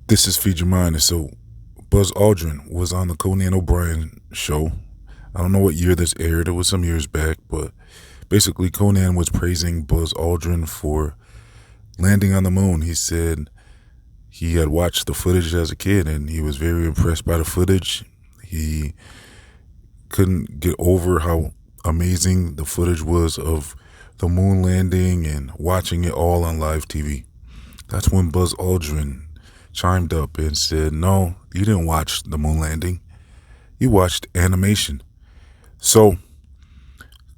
This is Feed Your Mind. And so Buzz Aldrin was on the Conan O'Brien show. I don't know what year this aired. It was some years back, but basically Conan was praising Buzz Aldrin for landing on the moon. He said he had watched the footage as a kid and he was very impressed by the footage. He couldn't get over how amazing the footage was of the moon landing and watching it all on live TV. That's when Buzz Aldrin chimed up and said, "No, you didn't watch the moon landing. You watched animation." So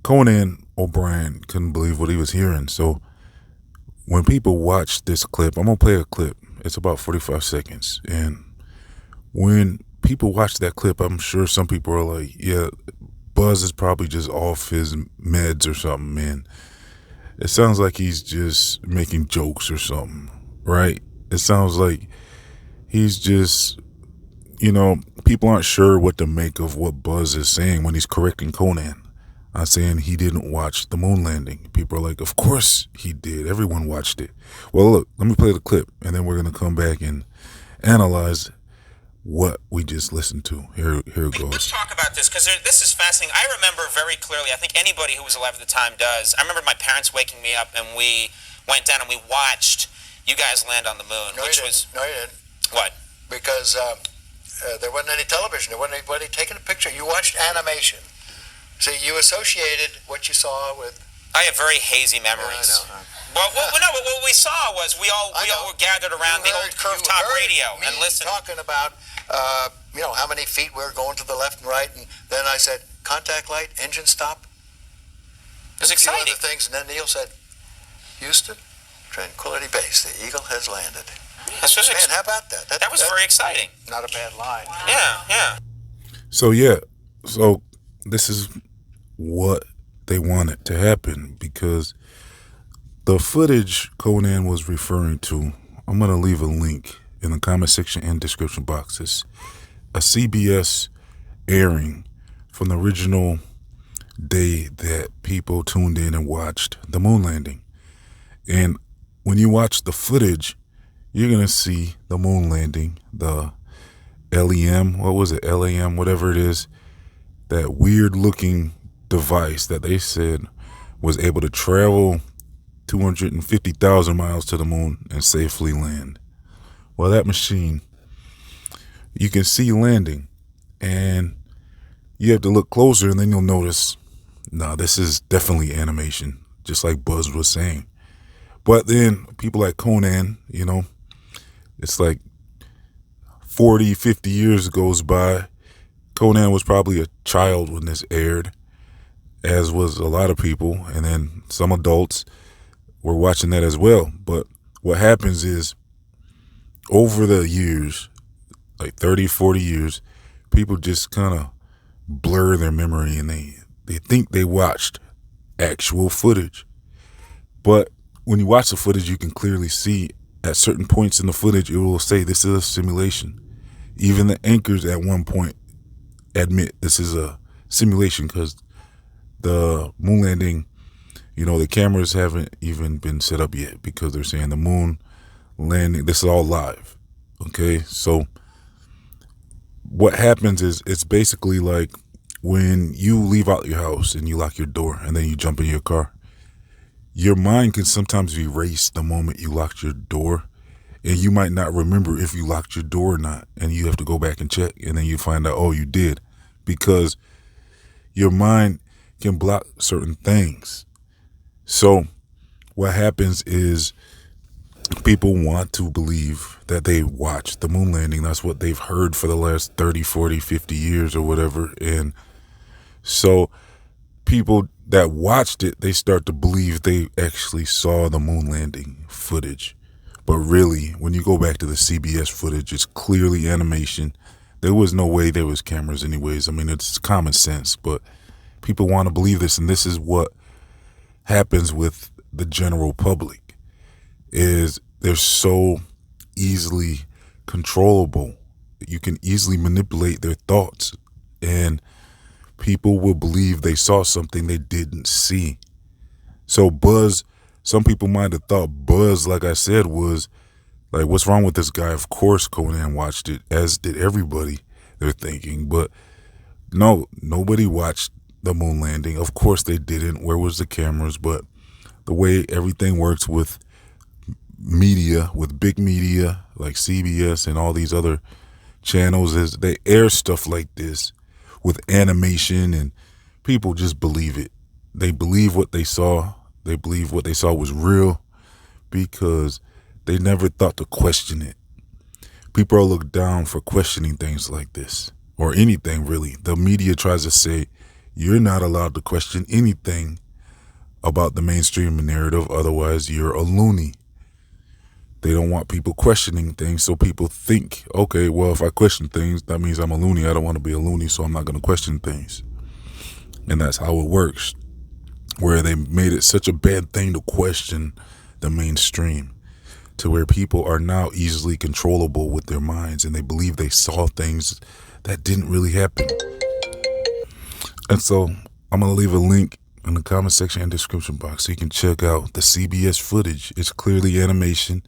Conan O'Brien couldn't believe what he was hearing. So when people watch this clip, I'm going to play a clip. It's about 45 seconds. And when people watch that clip, I'm sure some people are like, yeah, Buzz is probably just off his meds or something, man. It sounds like he's just making jokes or something, right? It sounds like he's just, people aren't sure what to make of what Buzz is saying when he's correcting Conan on saying he didn't watch the moon landing. People are like, of course he did. Everyone watched it. Well, look, let me play the clip, and then we're going to come back and analyze what we just listened to. Here it goes. Let's talk about this, because this is fascinating. I remember very clearly, I think anybody who was alive at the time does. I remember my parents waking me up, and we went down and we watched you guys land on the moon, No, you didn't. What? Because there wasn't any television. There wasn't anybody taking a picture. You watched animation. So you associated what you saw with... I have very hazy memories. I know. Well, what we saw was we all were gathered around the old curved top radio and listened. Talking about how many feet we were going to the left and right, and then I said contact light, engine stop. It was exciting. A few other things, and then Neil said, "Houston, Tranquility Base, the Eagle has landed." Man, how about that? That was very exciting. Not a bad line. Wow. Yeah. So this is what they wanted to happen, because the footage Conan was referring to, I'm going to leave a link in the comment section and description box. It's a CBS airing from the original day that people tuned in and watched the moon landing. And when you watch the footage, you're going to see the moon landing, the LEM, LAM, whatever it is, that weird looking device that they said was able to travel 250,000 miles to the moon and safely land. Well, that machine, you can see landing, and you have to look closer, and then you'll notice, no, this is definitely animation, just like Buzz was saying. But then people like Conan, it's like 40, 50 years goes by. Conan was probably a child when this aired, as was a lot of people, and then some adults were watching that as well. But what happens is, over the years, like 30, 40 years, people just kind of blur their memory, and they think they watched actual footage. But when you watch the footage, you can clearly see at certain points in the footage, it will say this is a simulation. Even the anchors at one point admit this is a simulation, because the moon landing, the cameras haven't even been set up yet, because they're saying the moon landing, this is all live. Okay, so what happens is, it's basically like when you leave out your house and you lock your door and then you jump in your car, your mind can sometimes erase the moment you locked your door, and you might not remember if you locked your door or not, and you have to go back and check, and then you find out, oh, you did, because your mind can block certain things. So what happens is, people want to believe that they watched the moon landing. That's what they've heard for the last 30, 40, 50 years or whatever. And so people that watched it, they start to believe they actually saw the moon landing footage. But really, when you go back to the CBS footage, it's clearly animation. There was no way there was cameras anyways. I mean, it's common sense, but people want to believe this. And this is what happens with the general public, is they're so easily controllable. You can easily manipulate their thoughts, and people will believe they saw something they didn't see. So Buzz, some people might have thought Buzz, like I said, was Like, what's wrong with this guy? Of course, Conan watched it, as did everybody. They're thinking, but no, nobody watched the moon landing. Of course, they didn't. Where was the cameras? But the way everything works with media, with big media like CBS and all these other channels, is they air stuff like this with animation, and people just believe it. They believe what they saw. They believe what they saw was real because they never thought to question it. People are looked down for questioning things like this, or anything really. The media tries to say you're not allowed to question anything about the mainstream narrative, otherwise you're a loony. They don't want people questioning things, so people think, okay, well, if I question things, that means I'm a loony. I don't want to be a loony, so I'm not going to question things. And that's how it works, where they made it such a bad thing to question the mainstream, to where people are now easily controllable with their minds, and they believe they saw things that didn't really happen. And so I'm going to leave a link in the comment section and description box so you can check out the CBS footage. It's clearly animation.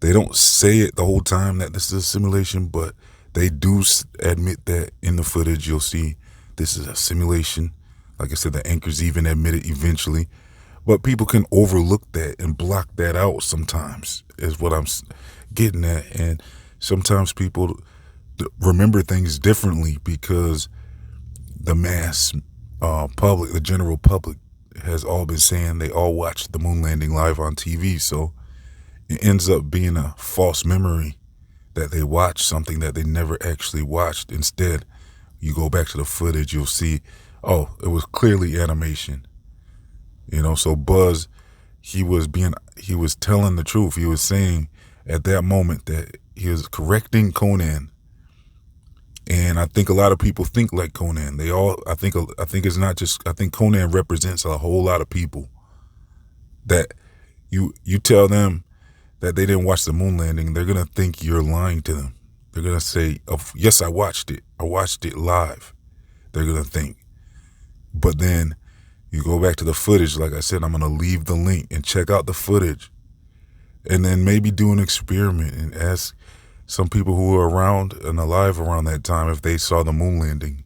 They don't say it the whole time that this is a simulation, but they do admit that in the footage. You'll see this is a simulation. Like I said, the anchors even admit it eventually. But people can overlook that and block that out sometimes, is what I'm getting at. And sometimes people remember things differently because the mass public, the general public, has all been saying they all watched the moon landing live on TV. So it ends up being a false memory that they watched something that they never actually watched. Instead, you go back to the footage, you'll see, oh, it was clearly animation. You know, so Buzz, he was telling the truth. He was saying at that moment that he was correcting Conan. And I think a lot of people think like Conan. I think it's not just, I think Conan represents a whole lot of people that you tell them that they didn't watch the moon landing, they're going to think you're lying to them. They're going to say, oh, yes, I watched it. I watched it live. They're going to think. But then you go back to the footage. Like I said, I'm going to leave the link and check out the footage. And then maybe do an experiment and ask some people who were around and alive around that time if they saw the moon landing.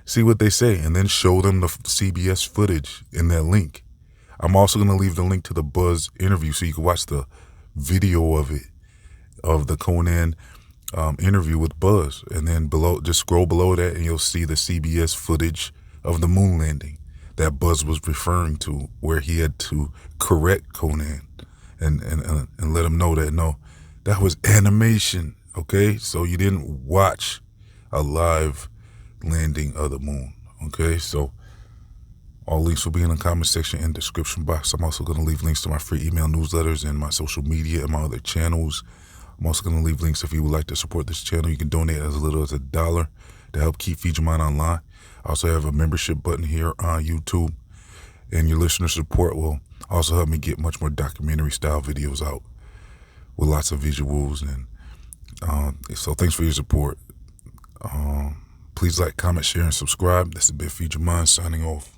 See what they say, and then show them the CBS footage in that link. I'm also going to leave the link to the Buzz interview so you can watch the video of it, of the Conan interview with Buzz. And then below, just scroll below that and you'll see the CBS footage of the moon landing that Buzz was referring to, where he had to correct Conan and let him know that, no, that was animation, okay? So you didn't watch a live landing of the moon, okay? So all links will be in the comment section and description box. I'm also going to leave links to my free email newsletters and my social media and my other channels. I'm also going to leave links if you would like to support this channel. You can donate as little as $1 to help keep Feed Your Mind online. I also have a membership button here on YouTube, and your listener support will also help me get much more documentary style videos out with lots of visuals. And so thanks for your support. Please like, comment, share, and subscribe. This has been Feed Your Mind signing off.